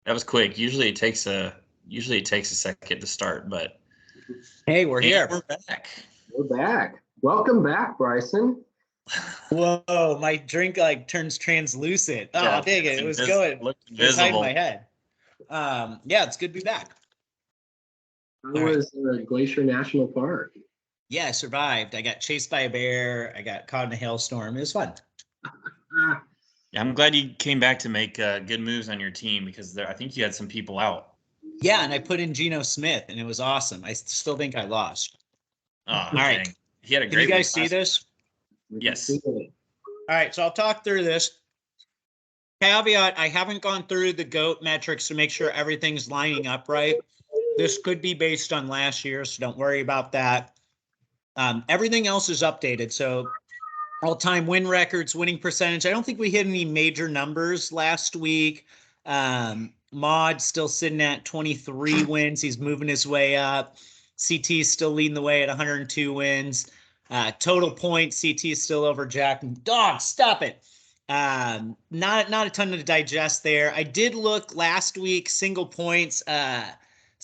That was quick. Usually it takes a second to start, but Hey, we're here. we're back. We're back. Welcome back, Bryson. Whoa, my drink like turns translucent. Oh, Yeah, dang it. It was looked It was hiding invisible. my head. Yeah, it's good to be back. How right. was Glacier National Park? Yeah, I survived. I got chased by a bear. I got caught in a hailstorm. It was fun. Ah, Yeah, I'm glad you came back to make good moves on your team because I think you had some people out. Yeah, and I put in Geno Smith, and it was awesome. I still think I lost. Oh, All right. dang. He had a Can great you guys week see last- this? we can Yes. see it. All right, so I'll talk through this. Caveat, I haven't gone through the GOAT metrics to make sure everything's lining up right. This could be based on last year, so don't worry about that. Everything else is updated. So all-time win records, winning percentage. I don't think we hit any major numbers last week. Mod still sitting at 23 wins. He's moving his way up. CT is still leading the way at 102 wins. Total points, CT is still over Jack. Dog, stop it. Not a ton to digest there. I did look last week, single points.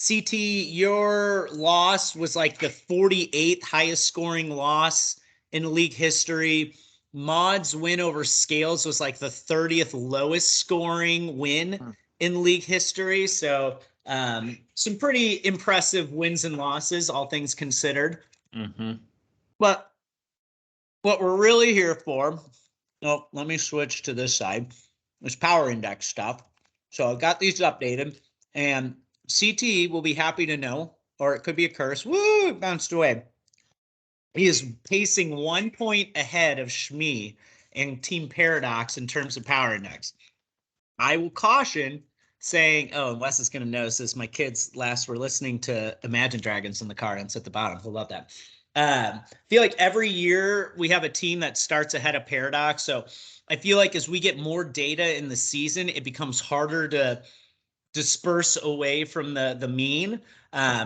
CT, your loss was like the 48th highest scoring loss in league history. Mod's win over Scales was like the 30th lowest scoring win in league history. So some pretty impressive wins and losses, all things considered. Mm-hmm. But what we're really here for, oh, let me switch to this side, is power index stuff. So I've got these updated, and CT will be happy to know, or it could be a curse. Woo, it bounced away. He is pacing 1 point ahead of Shmi and Team Paradox in terms of power index. I will caution saying, oh, and Wes is going to notice this. My kids last were listening to Imagine Dragons in the car, and it's at the bottom. He'll love that. I feel like every year we have a team that starts ahead of Paradox. So I feel like as we get more data in the season, it becomes harder to disperse away from the mean.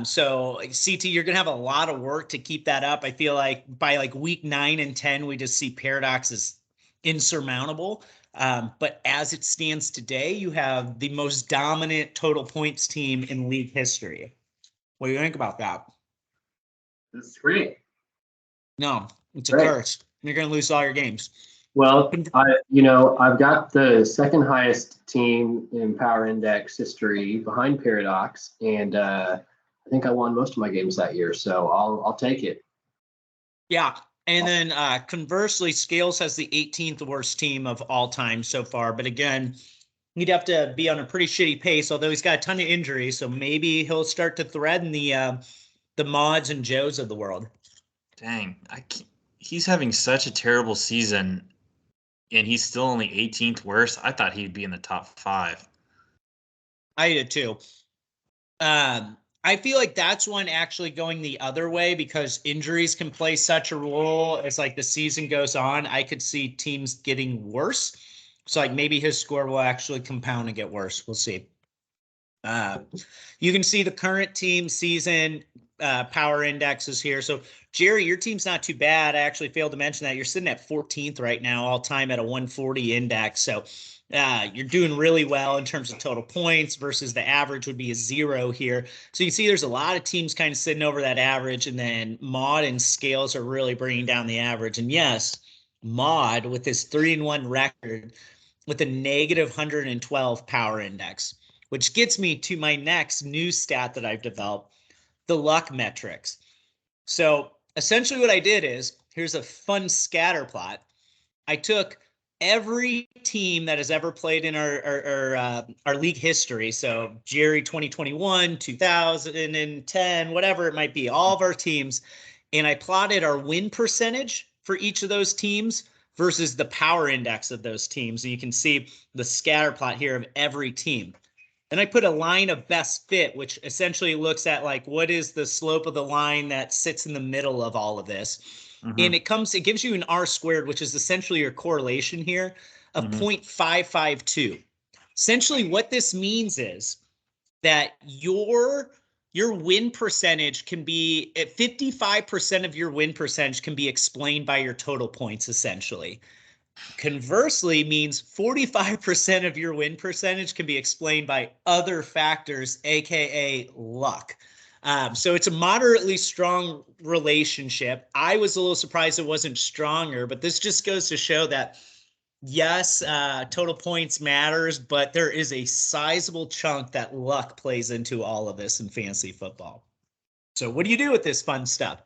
So CT, you're gonna have a lot of work to keep that up. I feel like by like week 9 and 10, we just see Paradox as insurmountable. But as it stands today, you have the most dominant total points team in league history. What do you think about that? That's great. No, it's a Right. curse. You're gonna lose all your games. Well, I've got the second highest team in Power Index history behind Paradox, and I think I won most of my games that year, so I'll take it. Yeah. And then conversely, Scales has the 18th worst team of all time so far. But again, he'd have to be on a pretty shitty pace, although he's got a ton of injuries. So maybe he'll start to threaten the Mods and Joes of the world. Dang. He's having such a terrible season, and he's still only 18th worst. I thought he'd be in the top 5. I did too. I feel like that's one actually going the other way because injuries can play such a role as like the season goes on. I could see teams getting worse. So like maybe his score will actually compound and get worse. We'll see. You can see the current team season power indexes here. So Jerry, your team's not too bad. I actually failed to mention that you're sitting at 14th right now, all time at a 140 index. So you're doing really well in terms of total points versus the average would be a 0 here. So you see there's a lot of teams kind of sitting over that average, and then Mod and Scales are really bringing down the average. And yes, Mod with his 3-1 record with a negative 112 power index, which gets me to my next new stat that I've developed, the luck metrics. So essentially what I did is, here's a fun scatter plot. I took every team that has ever played in our league history. So Jerry 2021, 2010, whatever it might be, all of our teams. And I plotted our win percentage for each of those teams versus the power index of those teams. And you can see the scatter plot here of every team. And I put a line of best fit, which essentially looks at like what is the slope of the line that sits in the middle of all of this. Mm-hmm. And it gives you an R squared, which is essentially your correlation here of 0.552. Essentially what this means is that your win percentage can be at 55% of your win percentage can be explained by your total points essentially. Conversely means 45% of your win percentage can be explained by other factors, aka luck. So it's a moderately strong relationship. I was a little surprised it wasn't stronger, but this just goes to show that yes, total points matters, but there is a sizable chunk that luck plays into all of this in fantasy football. So what do you do with this fun stuff?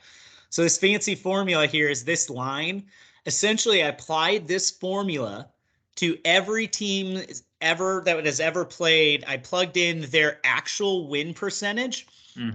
So this fancy formula here is this line. Essentially, I applied this formula to every team ever that has ever played. I plugged in their actual win percentage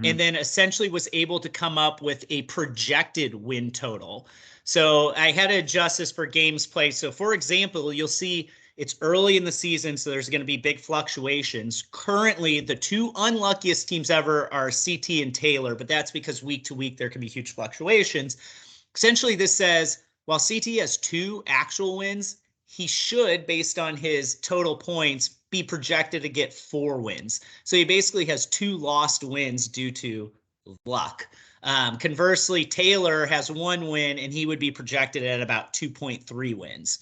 and then essentially was able to come up with a projected win total. So I had to adjust this for games played. So for example, you'll see it's early in the season, so there's going to be big fluctuations. Currently, the two unluckiest teams ever are CT and Taylor, but that's because week to week there can be huge fluctuations. Essentially, this says, while CT has 2 actual wins, he should, based on his total points, be projected to get 4 wins. So he basically has 2 lost wins due to luck. Conversely, Taylor has 1 win, and he would be projected at about 2.3 wins.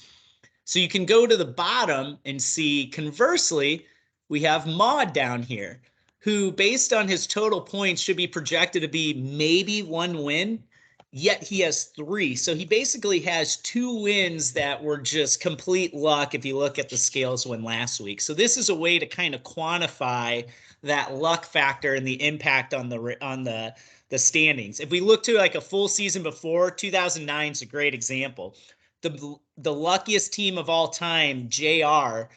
So you can go to the bottom and see, conversely, we have Maud down here, who, based on his total points, should be projected to be maybe 1 win, yet he has 3. So he basically has 2 wins that were just complete luck if you look at the scales win last week. So this is a way to kind of quantify that luck factor and the impact on the standings. If we look to like a full season before, 2009 is a great example. The luckiest team of all time, JR,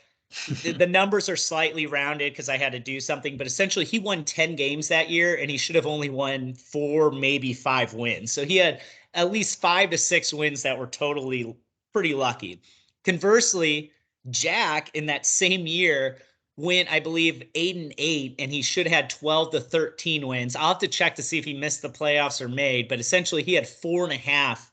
the numbers are slightly rounded because I had to do something, but essentially he won 10 games that year and he should have only won 4, maybe 5 wins. So he had at least 5 to 6 wins that were totally pretty lucky. Conversely, Jack in that same year went, I believe, 8-8, and he should have had 12 to 13 wins. I'll have to check to see if he missed the playoffs or made, but essentially he had 4.5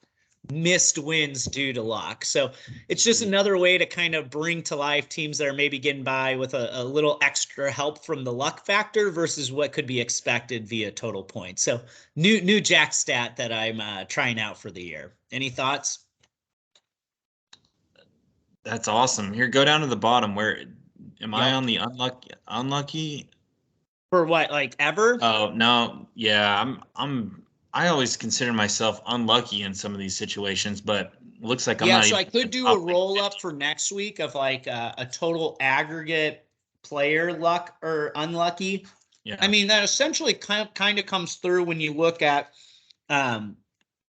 missed wins due to luck. So it's just another way to kind of bring to life teams that are maybe getting by with a little extra help from the luck factor versus what could be expected via total points. So new Jack stat that I'm trying out for the year. Any thoughts? That's awesome. Here, go down to the bottom. Where am I on the unlucky? For what, like ever? Oh no, yeah, I always consider myself unlucky in some of these situations, but looks like I'm not. So even I could do a roll up for next week of like a total aggregate player luck or unlucky. Yeah. I mean, that essentially kind of comes through when you look at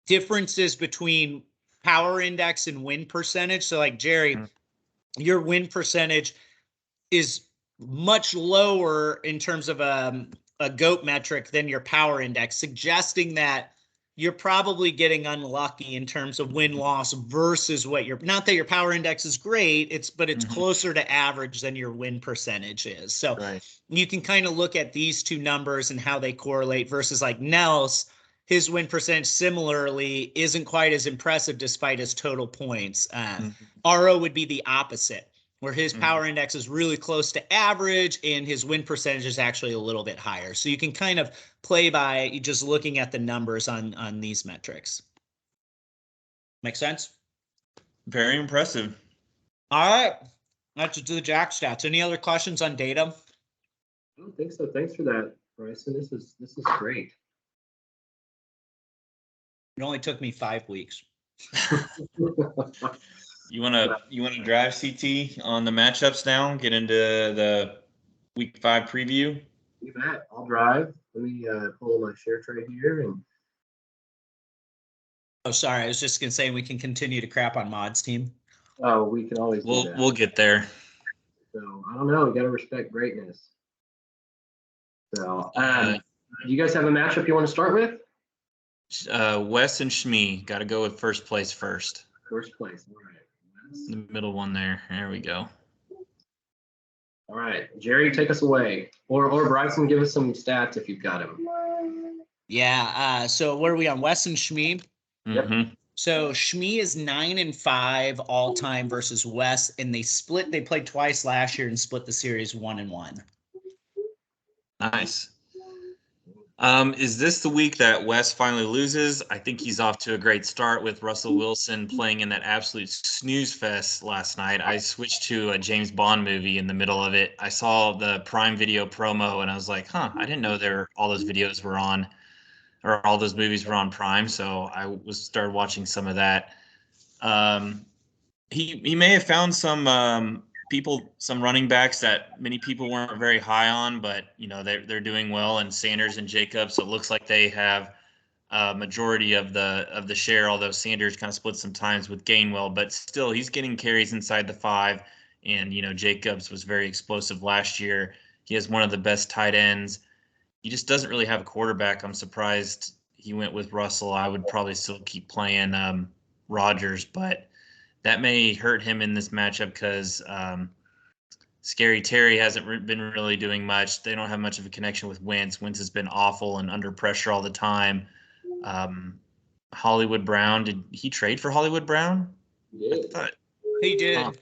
differences between power index and win percentage. So like Jerry, your win percentage is much lower in terms of a GOAT metric than your power index, suggesting that you're probably getting unlucky in terms of win-loss versus what your, not that your power index is great, but it's closer to average than your win percentage is. So you can kind of look at these two numbers and how they correlate versus like Nels, his win percentage similarly isn't quite as impressive despite his total points. RO would be the opposite, where his power index is really close to average and his win percentage is actually a little bit higher. So you can kind of play by just looking at the numbers on these metrics. Make sense? Very impressive. All right. Let's do the Jack stats. Any other questions on data? I don't think so. Thanks for that, Bryson. This is great. It only took me 5 weeks. You wanna drive CT on the matchups now? Get into the week 5 preview. You bet. I'll drive. Let me pull my share trade here and. Oh, sorry. I was just gonna say we can continue to crap on Mod's team. Oh, we can always. We'll get there. So I don't know. We got to respect greatness. So, you guys have a matchup you want to start with? Wes and Shmee got to go with first place first. First place. All right. The middle one there. There we go. All right, Jerry, take us away, or Bryson, give us some stats if you've got him. Yeah. So what are we on? Wes and Shmee. Mm-hmm. So Shmee is 9-5 all time versus Wes, and they split. They played twice last year and split the series 1-1. Nice. Is this the week that Wes finally loses? I think he's off to a great start with Russell Wilson playing in that absolute snooze fest last night. I switched to a James Bond movie in the middle of it. I saw the Prime Video promo and I was like, huh, I didn't know all those videos were on, or all those movies were on Prime. So I started watching some of that. Um, he may have found some some running backs that many people weren't very high on, but they're doing well. And Sanders and Jacobs, so it looks like they have a majority of the share. Although Sanders kind of split some times with Gainwell, but still he's getting carries inside the 5. And Jacobs was very explosive last year. He has one of the best tight ends. He just doesn't really have a quarterback. I'm surprised he went with Russell. I would probably still keep playing Rodgers, but that may hurt him in this matchup because Scary Terry hasn't been really doing much. They don't have much of a connection with Wentz. Wentz has been awful and under pressure all the time. Hollywood Brown, did he trade for Hollywood Brown? Yeah. He did.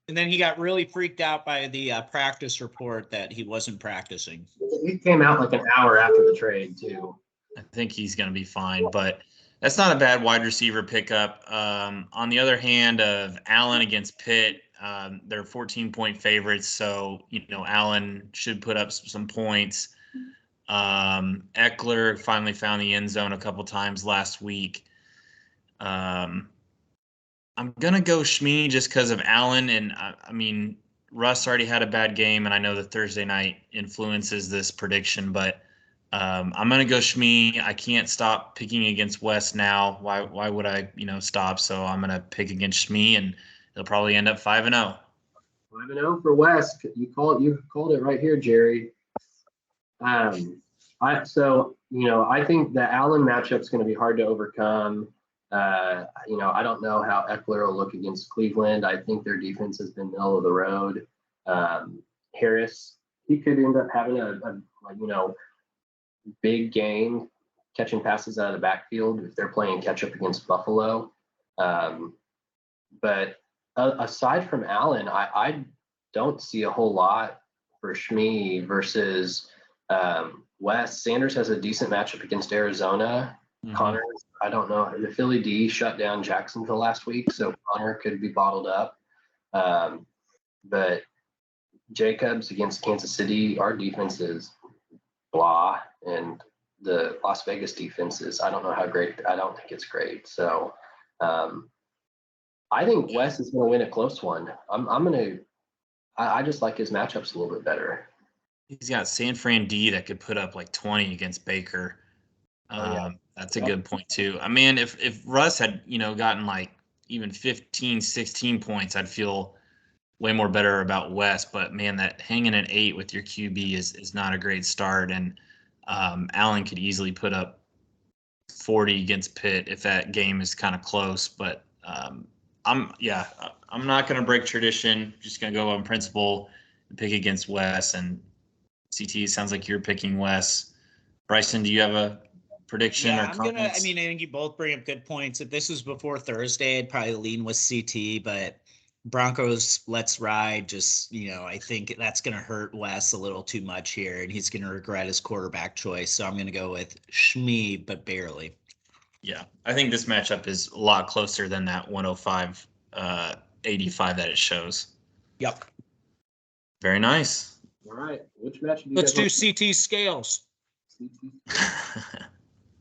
And then he got really freaked out by the practice report that he wasn't practicing. It came out like an hour after the trade, too. I think he's going to be fine, but that's not a bad wide receiver pickup. On the other hand, of Allen against Pitt, they're 14-point favorites, so Allen should put up some points. Eckler finally found the end zone a couple times last week. I'm gonna go Shmi just because of Allen, and I mean Russ already had a bad game, and I know the Thursday night influences this prediction, but I'm gonna go Shmi. I can't stop picking against West now. Why would I stop? So I'm gonna pick against Shmi, and they'll probably end up 5-0. 5-0 for West. You called it right here, Jerry. I think the Allen matchup is going to be hard to overcome. I don't know how Eckler will look against Cleveland. I think their defense has been middle of the road. Harris, he could end up having a big game catching passes out of the backfield if they're playing catch up against Buffalo. But aside from Allen, I don't see a whole lot for Shmi versus West. Sanders has a decent matchup against Arizona. Mm-hmm. Connor, I don't know. The Philly D shut down Jacksonville last week, so Connor could be bottled up. But Jacobs against Kansas City, our defense is blah, and the Las Vegas defense is, I don't know how great. I don't think it's great. So I think West is going to win a close one. I just like his matchups a little bit better. He's got San Fran D that could put up like 20 against Baker. That's a good point too. I mean, if Russ had, gotten like even 15, 16 points, I'd feel way more better about West. But man, that hanging at 8 with your QB is not a great start. And Allen could easily put up 40 against Pitt if that game is kind of close. But I'm not going to break tradition. Just going to go on principle and pick against Wes. And CT, sounds like you're picking Wes. Bryson, do you have a prediction or comments? I think you both bring up good points. If this was before Thursday, I'd probably lean with CT, but Broncos, let's ride. Just, I think that's going to hurt Wes a little too much here, and he's going to regret his quarterback choice. So I'm going to go with Shmi, but barely. Yeah, I think this matchup is a lot closer than that 105-85 that it shows. Yep. Very nice. All right. Which match? Let's do CT scales.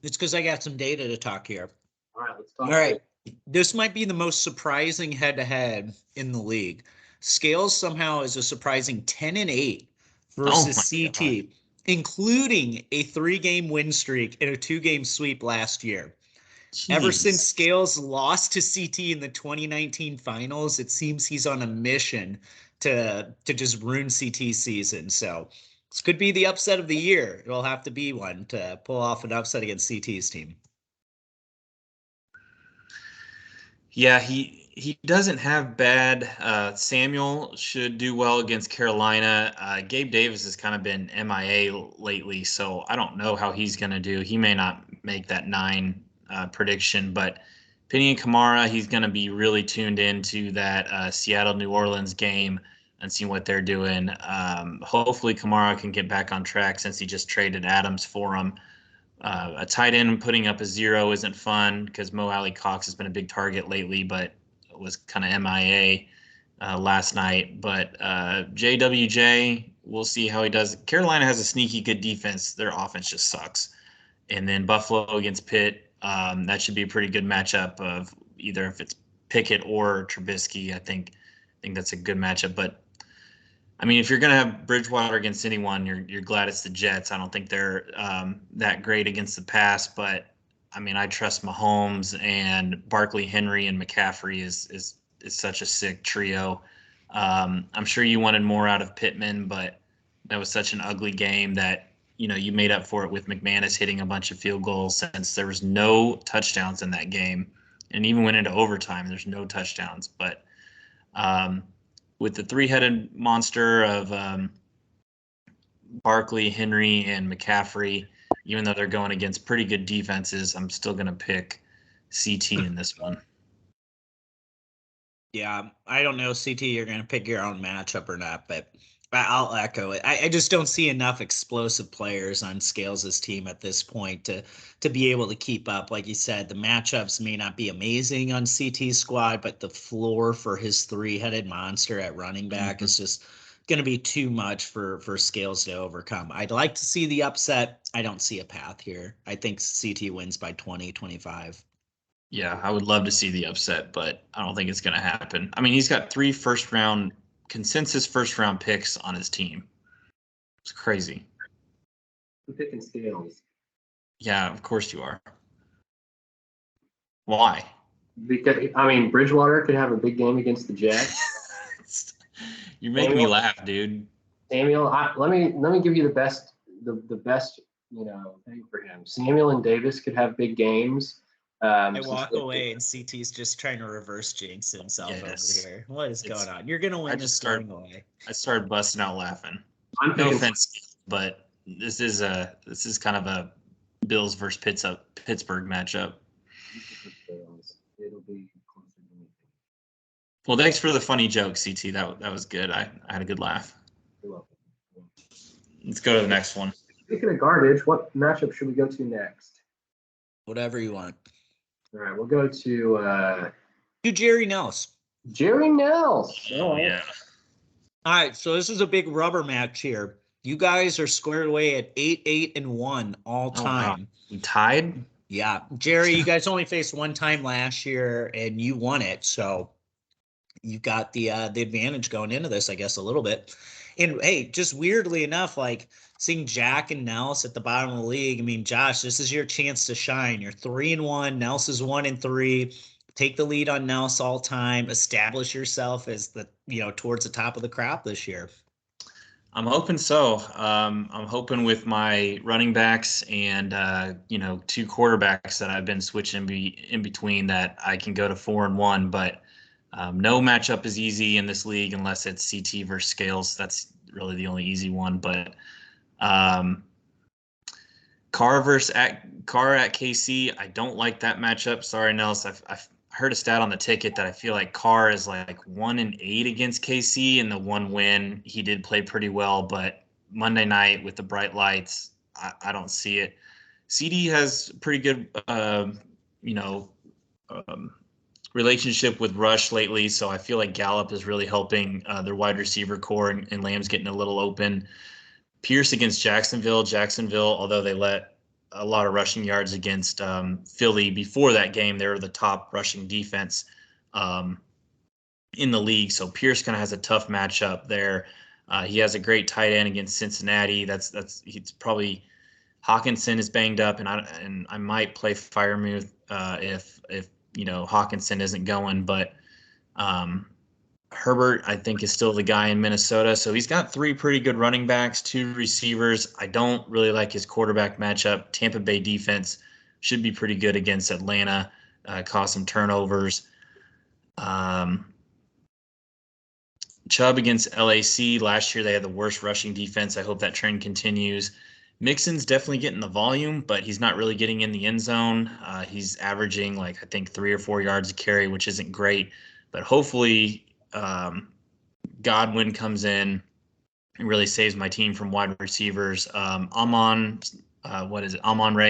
It's because I got some data to talk here. All right, let's talk. All right. This might be the most surprising head-to-head in the league. Scales somehow is a surprising 10-8 versus CT, God, including a 3-game win streak and a 2-game sweep last year. Jeez. Ever since Scales lost to CT in the 2019 finals, it seems he's on a mission to just ruin CT season. So this could be the upset of the year. It'll have to be one to pull off an upset against CT's team. Yeah, he doesn't have bad. Samuel should do well against Carolina. Gabe Davis has kind of been MIA lately, so I don't know how he's going to do. He may not make that 9 prediction, but Penny and Kamara, he's going to be really tuned into that Seattle-New Orleans game and see what they're doing. Hopefully Kamara can get back on track since he just traded Adams for him. A tight end putting up a 0 isn't fun because Mo Alley Cox has been a big target lately, but was kind of MIA last night. But JWJ, we'll see how he does. Carolina has a sneaky good defense. Their offense just sucks. And then Buffalo against Pitt, that should be a pretty good matchup of either if it's Pickett or Trubisky. I think that's a good matchup. But I mean, if you're going to have Bridgewater against anyone, you're glad it's the Jets. I don't think they're that great against the pass, but I mean, I trust Mahomes and Barkley, Henry, and McCaffrey is such a sick trio. I'm sure you wanted more out of Pittman, but that was such an ugly game that you made up for it with McManus hitting a bunch of field goals since there was no touchdowns in that game, and even went into overtime. There's no touchdowns, but with the three-headed monster of Barkley, Henry, and McCaffrey, even though they're going against pretty good defenses, I'm still going to pick CT in this one. Yeah, I don't know, CT, you're going to pick your own matchup or not, but I'll echo it. I just don't see enough explosive players on Scales' team at this point to be able to keep up. Like you said, the matchups may not be amazing on CT's squad, but the floor for his three-headed monster at running back is just going to be too much for Scales to overcome. I'd like to see the upset. I don't see a path here. I think CT wins by 20, 25. Yeah, I would love to see the upset, but I don't think it's going to happen. I mean, he's got 3 consensus first-round picks on his team. It's crazy. I'm picking Scales. Yeah, of course you are. Why? Because Bridgewater could have a big game against the Jets. You're making me laugh, dude. Samuel, let me give you the best thing for him. Samuel and Davis could have big games. I walk away and CT's just trying to reverse jinx himself over here. What is going on? You're gonna win this going away. I started busting out laughing. No offense, but this is kind of a Bills versus Pittsburgh matchup. It'll be closer than anything. Well, thanks for the funny joke, CT. That was good. I had a good laugh. You're welcome. Let's go to the next one. Speaking of garbage, what matchup should we go to next? Whatever you want. All right, we'll go to Jerry Nels. Jerry Nels. Oh yeah. All right, so this is a big rubber match here. You guys are squared away at 8-1 all time. Wow. We tied? Yeah. Jerry, you guys only faced one time last year and you won it. So you've got the advantage going into this, I guess, a little bit. And hey, just weirdly enough, like seeing Jack and Nels at the bottom of the league. I mean, Josh, this is your chance to shine. You're 3-1. Nels is 1-3. Take the lead on Nels all time. Establish yourself as towards the top of the crop this year. I'm hoping so. I'm hoping with my running backs and 2 quarterbacks that I've been switching in between that I can go to 4-1. But no matchup is easy in this league unless it's CT versus Scales. That's really the only easy one. But Carr at KC, I don't like that matchup. Sorry, Nels. I've heard a stat on the ticket that I feel like Carr is like 1-8 against KC in the one win. He did play pretty well, but Monday night with the bright lights, I don't see it. CD has pretty good, relationship with Rush lately, so I feel like Gallup is really helping their wide receiver core, and Lamb's getting a little open. Pierce against Jacksonville, although they let a lot of rushing yards against Philly before that game, they were the top rushing defense in the league. So Pierce kind of has a tough matchup there. He has a great tight end against Cincinnati. He's probably Hawkinson is banged up, and I might play Freiermuth if Hawkinson isn't going, but Herbert, I think, is still the guy in Minnesota. So he's got 3 pretty good running backs, 2 receivers. I don't really like his quarterback matchup. Tampa Bay defense should be pretty good against Atlanta, cause some turnovers. Chubb against LAC. Last year they had the worst rushing defense. I hope that trend continues. Mixon's definitely getting the volume, but he's not really getting in the end zone. He's averaging I think 3 or 4 yards a carry, which isn't great. But hopefully Godwin comes in and really saves my team from wide receivers. Amon-Ra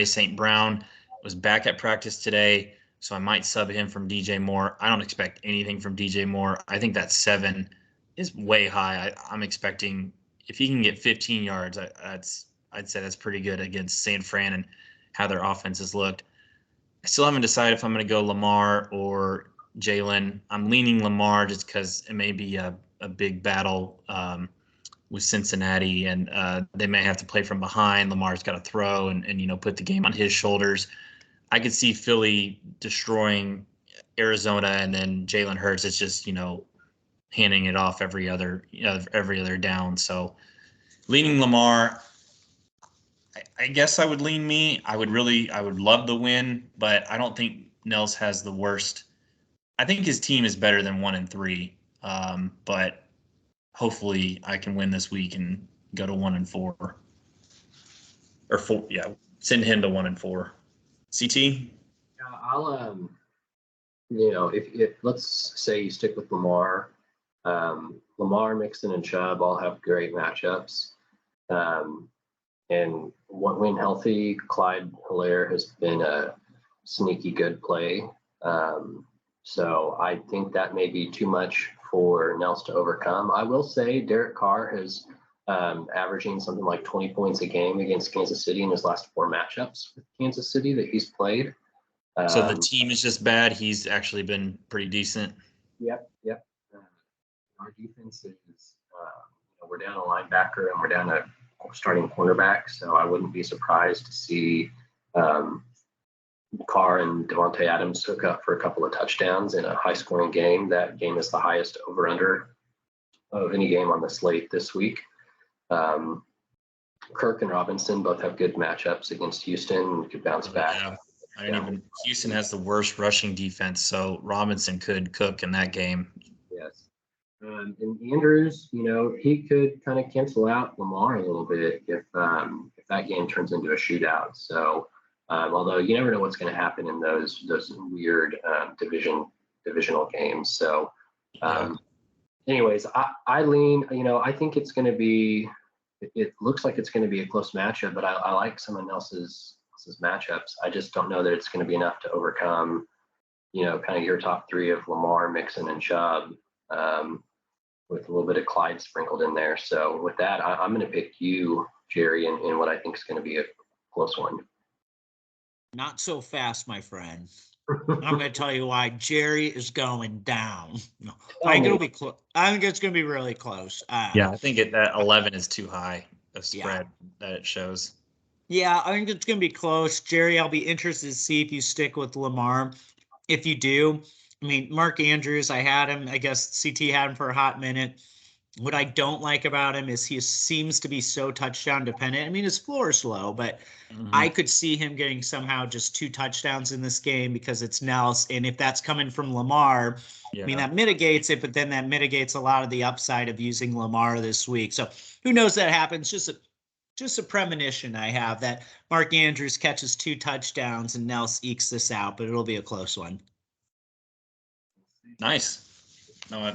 St. Brown was back at practice today, so I might sub him from DJ Moore. I don't expect anything from DJ Moore. I think that 7 is way high. I'm expecting if he can get 15 yards, I'd say that's pretty good against San Fran and how their offense has looked. I still haven't decided if I'm going to go Lamar or Jalen. I'm leaning Lamar just because it may be a big battle with Cincinnati, and they may have to play from behind. Lamar's got to throw and put the game on his shoulders. I could see Philly destroying Arizona, and then Jalen Hurts is just handing it off every other down. So leaning Lamar. I guess I would lean me. I would love the win, but I don't think Nels has the worst. I think his team is better than 1-3. But hopefully I can win this week and go to 1-4 or 4. Yeah. Send him to 1-4. CT. Yeah, I'll, if let's say you stick with Lamar, Lamar, Mixon, and Chubb all have great matchups. And when healthy, Clyde Hilaire has been a sneaky good play. So I think that may be too much for Nels to overcome. I will say Derek Carr has averaging something like 20 points a game against Kansas City in his last 4 matchups with Kansas City that he's played. So the team is just bad. He's actually been pretty decent. Yep. Our defense is, we're down a linebacker and we're down a starting cornerback, so I wouldn't be surprised to see Carr and Devontae Adams hook up for a couple of touchdowns in a high-scoring game. That game is the highest over/under of any game on the slate this week. Kirk and Robinson both have good matchups against Houston and could bounce back. Yeah. Houston has the worst rushing defense, so Robinson could cook in that game. Yes. And Andrews, he could kind of cancel out Lamar a little bit if that game turns into a shootout. So, although you never know what's going to happen in those weird divisional games. So, anyways, I lean. I think it's going to be. It looks like it's going to be a close matchup, but I like someone else's matchups. I just don't know that it's going to be enough to overcome, kind of your top 3 of Lamar, Mixon, and Chubb. With a little bit of Clyde sprinkled in there. So with that, I'm going to pick you, Jerry, in what I think is going to be a close one. Not so fast, my friend. I'm going to tell you why. Jerry is going down. I think it'll be close. I think it's going to be really close. Yeah, I think that 11 is too high of spread that it shows. Yeah, I think it's going to be close. Jerry, I'll be interested to see if you stick with Lamar. If you do, Mark Andrews, I had him. I guess CT had him for a hot minute. What I don't like about him is he seems to be so touchdown dependent. His floor is low, but I could see him getting somehow just 2 touchdowns in this game because it's Nels. And if that's coming from Lamar, that mitigates it, but then that mitigates a lot of the upside of using Lamar this week. So who knows that happens? Just a premonition I have that Mark Andrews catches 2 touchdowns and Nels ekes this out, but it'll be a close one. Nice. No,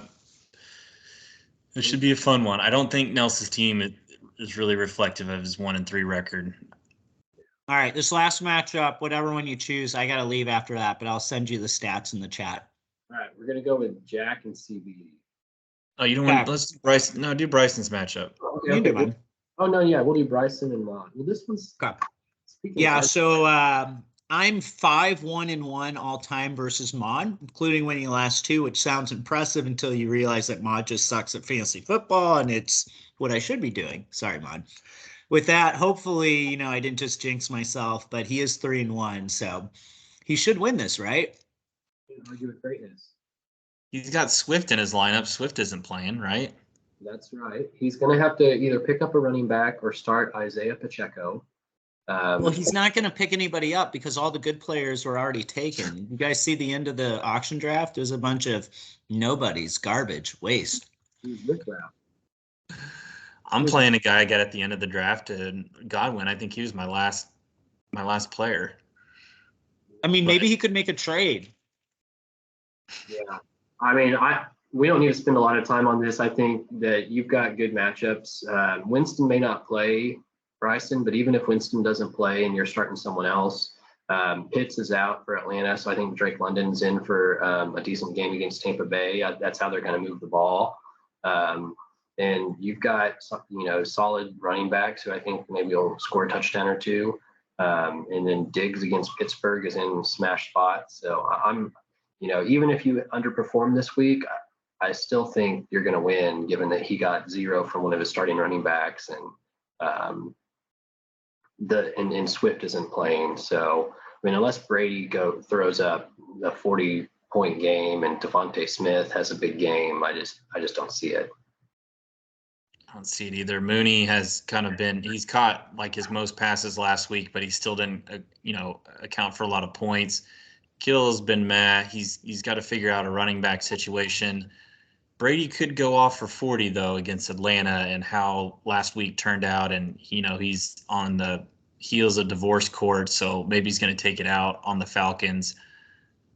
it should be a fun one. I don't think Nels's team is really reflective of his 1-3 record. All right, this last matchup, whatever one you choose, I got to leave after that, but I'll send you the stats in the chat. All right, we're going to go with Jack and CBD. Oh, you don't want? Let's do Bryson. No, do Bryson's matchup. Okay. Oh no, yeah, we'll do Bryson and Ron. Well, this one's. Okay. Yeah, so I'm 5-1-1 all time versus Mod, including winning the last 2, which sounds impressive until you realize that Mod just sucks at fantasy football, and it's what I should be doing. Sorry, Mod. With that, hopefully, I didn't just jinx myself, but he is 3-1, so he should win this, right? Argue with greatness. He's got Swift in his lineup. Swift isn't playing, right? That's right. He's going to have to either pick up a running back or start Isaiah Pacheco. Well, he's not going to pick anybody up because all the good players were already taken. You guys see the end of the auction draft? There's a bunch of nobodies, garbage, waste. I'm playing a guy I got at the end of the draft, Godwin. I think he was my last player. Maybe he could make a trade. Yeah. we don't need to spend a lot of time on this. I think that you've got good matchups. Winston may not play Bryson, but even if Winston doesn't play and you're starting someone else, Pitts is out for Atlanta, so I think Drake London's in for a decent game against Tampa Bay. That's how they're going to move the ball. And you've got solid running backs who I think maybe will score a touchdown or two. And then Diggs against Pittsburgh is in smash spot. So I'm, even if you underperform this week, I still think you're going to win, given that he got 0 from one of his starting running backs, and and Swift isn't playing. So I mean, unless Brady throws up a 40-point game and Devontae Smith has a big game, I just don't see it. I don't see it either. Mooney has kind of he's caught like his most passes last week, but he still didn't, account for a lot of points. Kittle's been meh. He's got to figure out a running back situation. Brady could go off for 40 though against Atlanta, and how last week turned out, and he's on the heels of divorce court, so maybe he's going to take it out on the Falcons.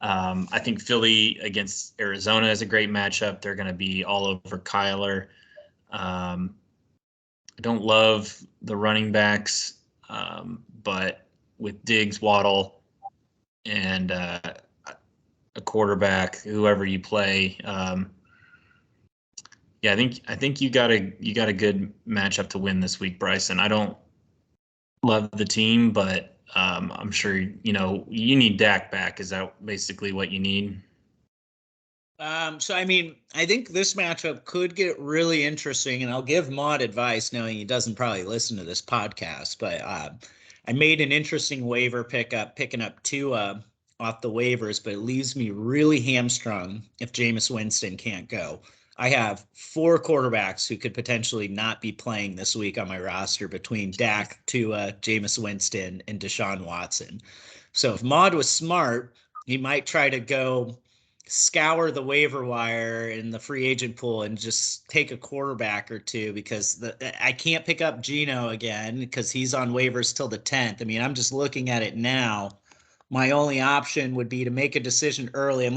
I think Philly against Arizona is a great matchup. They're going to be all over Kyler. I don't love the running backs, but with Diggs, Waddle, and a quarterback, whoever you play, I think you got a good matchup to win this week, Bryson. I don't love the team, but I'm sure you need Dak back. Is that basically what you need? So I mean, I think this matchup could get really interesting, and I'll give Maud advice, knowing he doesn't probably listen to this podcast. But I made an interesting waiver picking up Tua off the waivers, but it leaves me really hamstrung if Jameis Winston can't go. I have 4 quarterbacks who could potentially not be playing this week on my roster between Dak, Tua, Jameis Winston, and Deshaun Watson. So if Maud was smart, he might try to go scour the waiver wire in the free agent pool and just take a quarterback or two, because I can't pick up Geno again because he's on waivers till the 10th. I mean, I'm just looking at it now. My only option would be to make a decision early.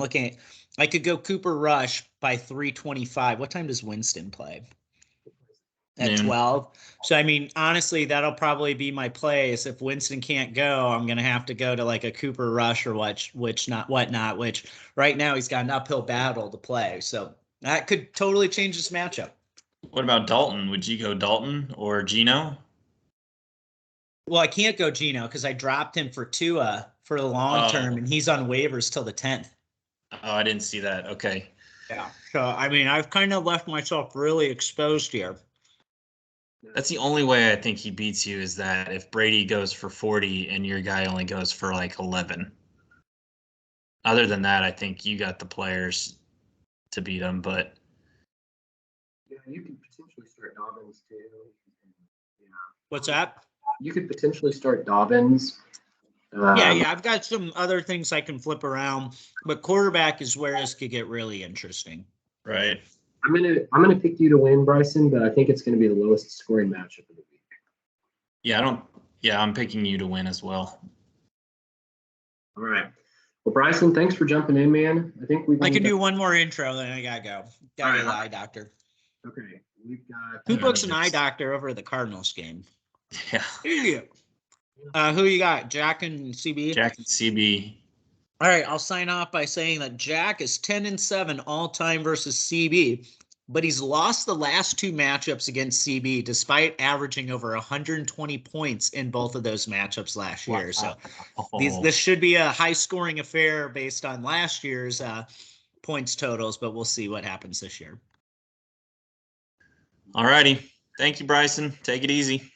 I could go Cooper Rush by 3:25. What time does Winston play? At 12. So, I mean, honestly, that'll probably be my play. Is if Winston can't go, I'm going to have to go to like a Cooper Rush or which right now he's got an uphill battle to play. So that could totally change this matchup. What about Dalton? Would you go Dalton or Geno? Well, I can't go Geno because I dropped him for Tua for the long term, and he's on waivers till the 10th. Oh, I didn't see that. Okay. Yeah. So, I mean, I've kind of left myself really exposed here. That's the only way I think he beats you, is that if Brady goes for 40 and your guy only goes for like 11. Other than that, I think you got the players to beat him, but yeah, you could potentially start Dobbins too. Yeah. What's that? You could potentially start Dobbins. Yeah, I've got some other things I can flip around, but quarterback is where this could get really interesting. right. I'm gonna pick you to win, Bryson, but I think it's gonna be the lowest scoring matchup of the week. Yeah, I'm picking you to win as well. All right. Well, Bryson, thanks for jumping in, man. I can do one more intro, then I gotta go. Gotta get the eye doctor. Okay. We've got Who books an eye doctor over the Cardinals game? Yeah. Who you got? Jack and CB? Jack and CB. All right, I'll sign off by saying that Jack is 10-7 all-time versus CB, but he's lost the last 2 matchups against CB despite averaging over 120 points in both of those matchups last year. So this should be a high-scoring affair based on last year's points totals, but we'll see what happens this year. All righty. Thank you, Bryson. Take it easy.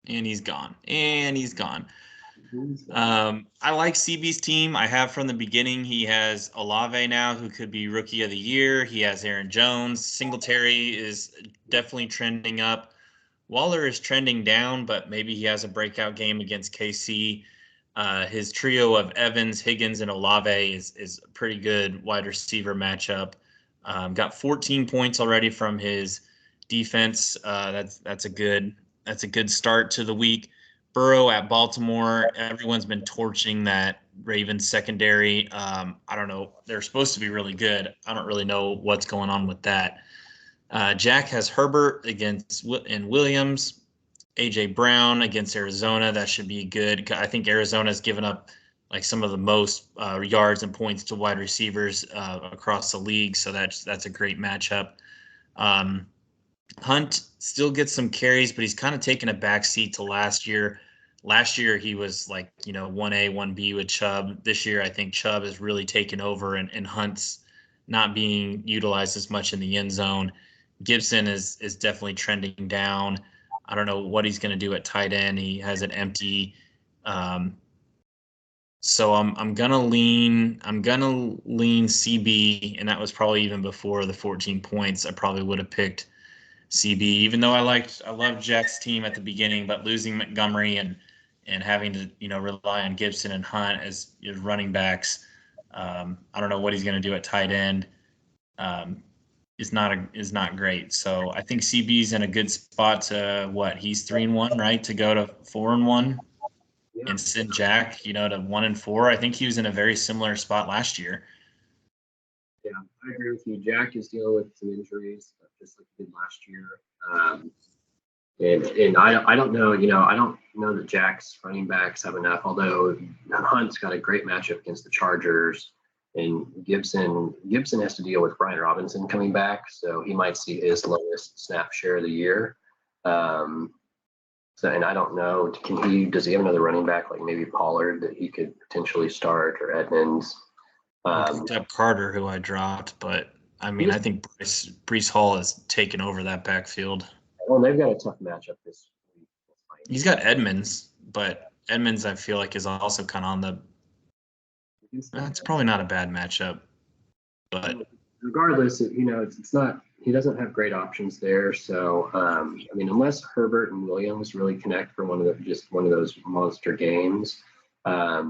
And he's gone. I like CB's team. I have from the beginning. He has Olave now, who could be Rookie of the Year. He has Aaron Jones. Singletary is definitely trending up. Waller is trending down, but maybe he has a breakout game against KC. His trio of Evans, Higgins, and Olave is a pretty good wide receiver matchup. Got 14 points already from his defense. That's a good start to the week. Burrow at Baltimore. Everyone's been torching that Ravens secondary. I don't know. They're supposed to be really good. I don't really know what's going on with that. Jack has Herbert and Williams. AJ Brown against Arizona. That should be good. I think Arizona's given up like some of the most yards and points to wide receivers across the league. So that's a great matchup. Hunt still gets some carries, but he's kind of taken a backseat to last year. Last year he was like, 1A, 1B with Chubb. This year I think Chubb has really taken over and Hunt's not being utilized as much in the end zone. Gibson is definitely trending down. I don't know what he's going to do at tight end. He has it empty. So I'm gonna lean CB, and that was probably even before the 14 points. I probably would have picked CB, even though I loved Jack's team at the beginning, but losing Montgomery and having to rely on Gibson and Hunt as your running backs. I don't know what he's going to do at tight end. Is not great. So I think CB's in a good spot to he's 3-1, right? To go to 4-1 and send Jack, to 1-4. I think he was in a very similar spot last year. Yeah, I agree with you. Jack is dealing with some injuries, just like he did last year. And I don't know, I don't know that Jack's running backs have enough, although Hunt's got a great matchup against the Chargers. And Gibson has to deal with Brian Robinson coming back, so he might see his lowest snap share of the year. And I don't know, does he have another running back like maybe Pollard that he could potentially start, or Edmonds? Except Carter, who I dropped, but I think Breece Hall has taken over that backfield. Well, they've got a tough matchup this week. He's got Edmonds, but Edmonds I feel like is also kind of on the. It's probably not a bad matchup, but regardless, it's not. He doesn't have great options there. So, unless Herbert and Williams really connect for one of those monster games, I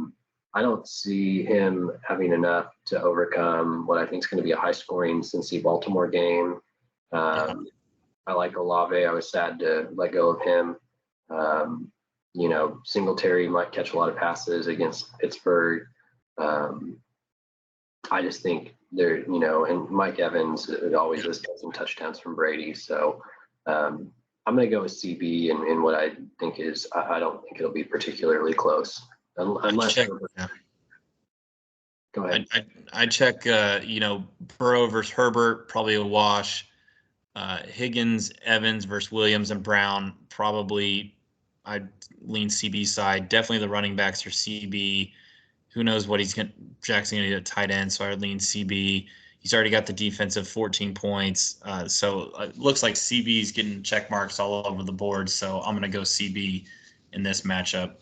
don't see him having enough to overcome what I think is going to be a high-scoring Cincy Baltimore game. I like Olave. I was sad to let go of him. Singletary might catch a lot of passes against Pittsburgh. I just think and Mike Evans always does get some touchdowns from Brady. So I'm going to go with CB, and what I think is I don't think it'll be particularly close unless. Go ahead. I check. Burrow versus Herbert, probably a wash. Higgins, Evans versus Williams and Brown, probably I'd lean CB side. Definitely the running backs are CB. Who knows what Jackson going to do at tight end, so I would lean CB. He's already got the defensive 14 points. So it looks like CB's getting check marks all over the board, so I'm going to go CB in this matchup.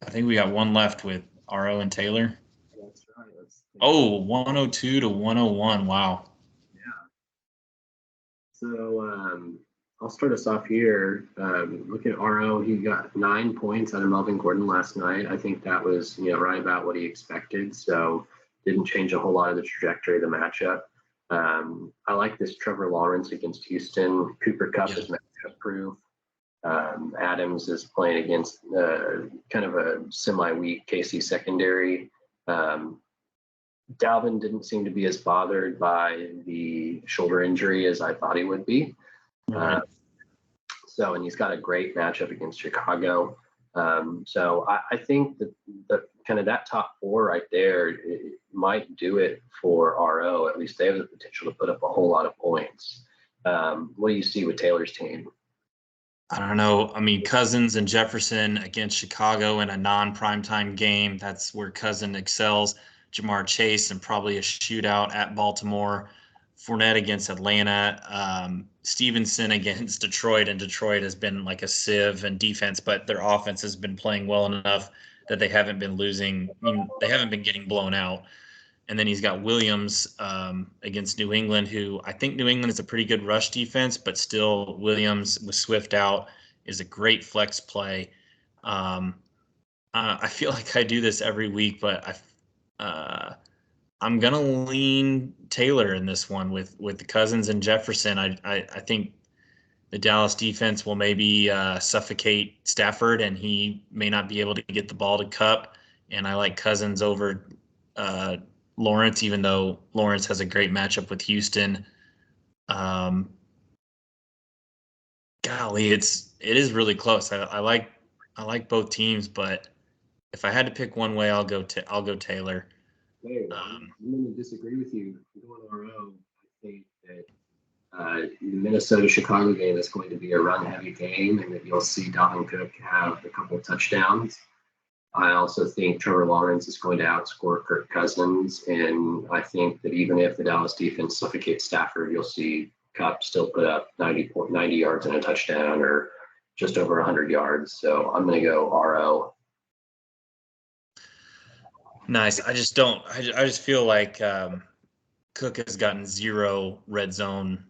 I think we got one left with RO and Taylor. That's right. 102 to 101. Wow. So I'll start us off here. Looking at RO, he got 9 points out of Melvin Gordon last night. I think that was right about what he expected. So didn't change a whole lot of the trajectory of the matchup. I like this Trevor Lawrence against Houston. Cooper Kupp is matchup proof. Adams is playing against kind of a semi-weak KC secondary. Dalvin didn't seem to be as bothered by the shoulder injury as I thought he would be. And he's got a great matchup against Chicago. So I think that kind of that top four right there might do it for RO. At least they have the potential to put up a whole lot of points. What do you see with Taylor's team? I don't know. Cousins and Jefferson against Chicago in a non-primetime game. That's where Cousin excels. Jamar Chase and probably a shootout at Baltimore. Fournette against Atlanta. Stevenson against Detroit, and Detroit has been like a sieve in defense, but their offense has been playing well enough that they haven't been losing. They haven't been getting blown out. And then he's got Williams against New England, who I think New England is a pretty good rush defense, but still Williams with Swift out is a great flex play. I feel like I do this every week, but I'm gonna lean Taylor in this one with the Cousins and Jefferson. I think the Dallas defense will maybe suffocate Stafford, and he may not be able to get the ball to Kupp. And I like Cousins over Lawrence, even though Lawrence has a great matchup with Houston. Golly, it is really close. I like both teams, but if I had to pick one way, I'll go Taylor. Hey, I'm going to disagree with you. Going RO, I think that the Minnesota-Chicago game is going to be a run-heavy game, and that you'll see Dalvin Cook have a couple of touchdowns. I also think Trevor Lawrence is going to outscore Kirk Cousins, and I think that even if the Dallas defense suffocates Stafford, you'll see Kupp still put up 90 yards and a touchdown, or just over 100 yards. So I'm going to go RO. Nice. I just feel like Cook has gotten 0 red zone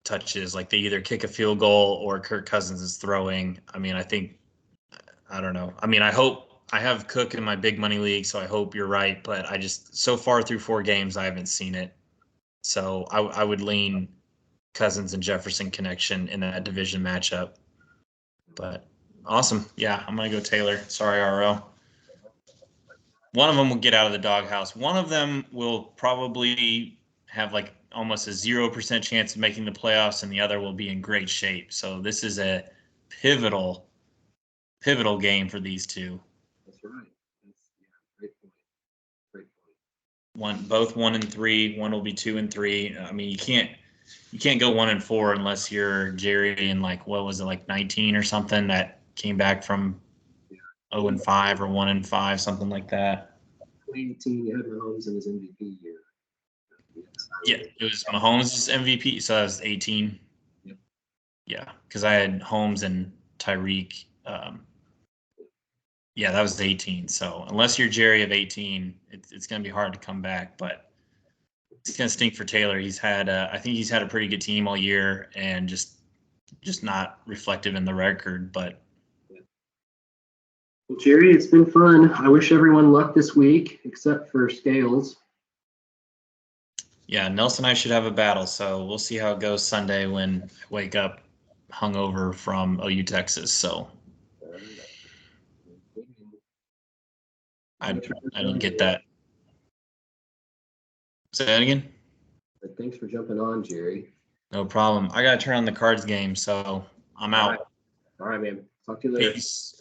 touches. Like they either kick a field goal or Kirk Cousins is throwing. I mean, I don't know. I mean, I have Cook in my big money league, so I hope you're right. But so far through 4 games, I haven't seen it. So I would lean Cousins and Jefferson connection in that division matchup. But awesome. Yeah, I'm going to go Taylor. Sorry, RO. One of them will get out of the doghouse. One of them will probably have like almost a 0% chance of making the playoffs, and the other will be in great shape. So this is a pivotal game for these two. That's right. Great point. Great point. Both 1 and 3. One will be 2 and 3. I mean, you can't go 1 and 4 unless you're Jerry and like what was it, like 19 or something that came back from 0 and 5 or 1 and 5, something like that. 2018, you had Mahomes in his MVP year. Yeah, it was Mahomes' MVP, so that was 18. Yep. Yeah, because I had Holmes and Tyreek. Yeah, that was 18. So unless you're Jerry of 18, it's going to be hard to come back. But it's going to stink for Taylor. I think he's had a pretty good team all year, and just not reflective in the record. But well, Jerry, it's been fun. I wish everyone luck this week, except for Scales. yeah, Nelson and I should have a battle. So we'll see how it goes Sunday when I wake up hungover from OU Texas. So I don't get that. Say that again. But thanks for jumping on, Jerry. No problem. I got to turn on the cards game, so I'm out. All right, man. Talk to you later. Peace.